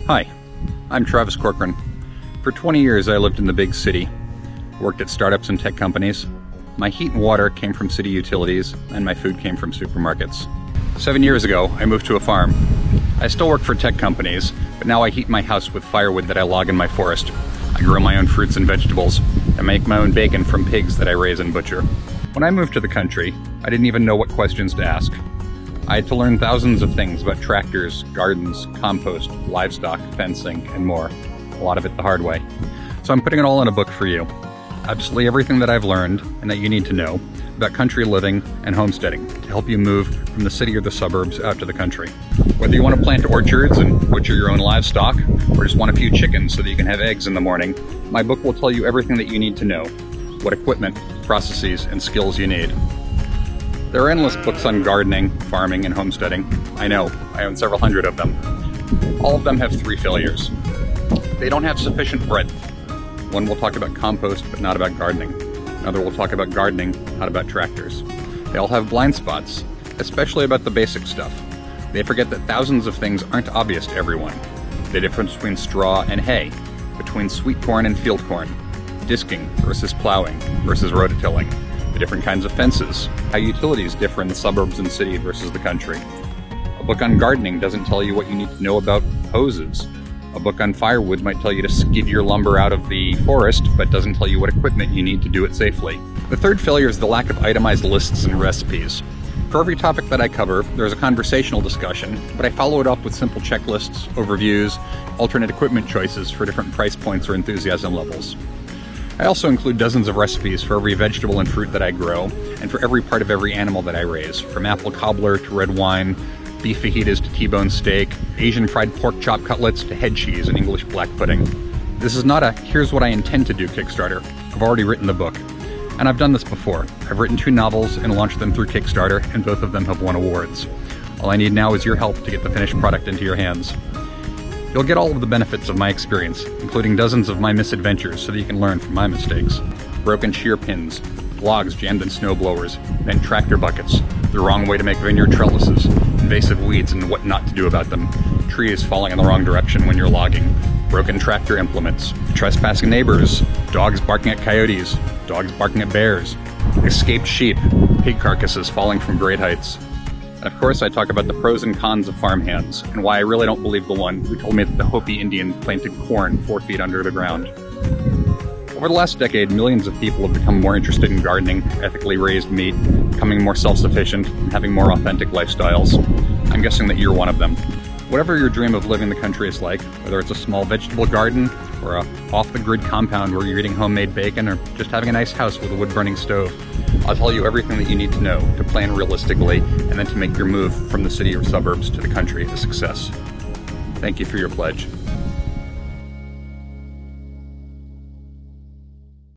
Hi, I'm Travis Corcoran. For 20 years I lived in the big city, worked at startups and tech companies. My heat and water came from city utilities, and my food came from supermarkets. 7 years ago, I moved to a farm. I still work for tech companies, but now I heat my house with firewood that I log in my forest. I grow my own fruits and vegetables, and make my own bacon from pigs that I raise and butcher. When I moved to the country, I didn't even know what questions to ask. I had to learn thousands of things about tractors, gardens, compost, livestock, fencing, and more. A lot of it the hard way. So I'm putting it all in a book for you. Absolutely everything that I've learned and that you need to know about country living and homesteading to help you move from the city or the suburbs out to the country. Whether you want to plant orchards and butcher your own livestock, or just want a few chickens so that you can have eggs in the morning, my book will tell you everything that you need to know, what equipment, processes, and skills you need. There are endless books on gardening, farming, and homesteading. I know, I own several hundred of them. All of them have three failures. They don't have sufficient breadth. One will talk about compost, but not about gardening. Another will talk about gardening, not about tractors. They all have blind spots, especially about the basic stuff. They forget that thousands of things aren't obvious to everyone. The difference between straw and hay, between sweet corn and field corn, disking versus plowing versus rototilling, the different kinds of fences, how utilities differ in the suburbs and city versus the country. A book on gardening doesn't tell you what you need to know about hoses. A book on firewood might tell you to skid your lumber out of the forest, but doesn't tell you what equipment you need to do it safely. The third failure is the lack of itemized lists and recipes. For every topic that I cover, there's a conversational discussion, but I follow it up with simple checklists, overviews, alternate equipment choices for different price points or enthusiasm levels. I also include dozens of recipes for every vegetable and fruit that I grow, and for every part of every animal that I raise, from apple cobbler to red wine, beef fajitas to T-bone steak, Asian fried pork chop cutlets to head cheese and English black pudding. This is not a here's what I intend to do Kickstarter. I've already written the book. And I've done this before. I've written 2 novels and launched them through Kickstarter, and both of them have won awards. All I need now is your help to get the finished product into your hands. You'll get all of the benefits of my experience, including dozens of my misadventures so that you can learn from my mistakes. Broken shear pins, logs jammed in snowblowers, bent tractor buckets, the wrong way to make vineyard trellises, invasive weeds and what not to do about them, trees falling in the wrong direction when you're logging, broken tractor implements, trespassing neighbors, dogs barking at coyotes, dogs barking at bears, escaped sheep, pig carcasses falling from great heights. And of course I talk about the pros and cons of farmhands, and why I really don't believe the one who told me that the Hopi Indian planted corn 4 feet under the ground. Over the last decade, millions of people have become more interested in gardening, ethically raised meat, becoming more self-sufficient, and having more authentic lifestyles. I'm guessing that you're one of them. Whatever your dream of living the country is like, whether it's a small vegetable garden, or a off-the-grid compound where you're eating homemade bacon, or just having a nice house with a wood-burning stove, I'll tell you everything that you need to know to plan realistically, and then to make your move from the city or suburbs to the country a success. Thank you for your pledge.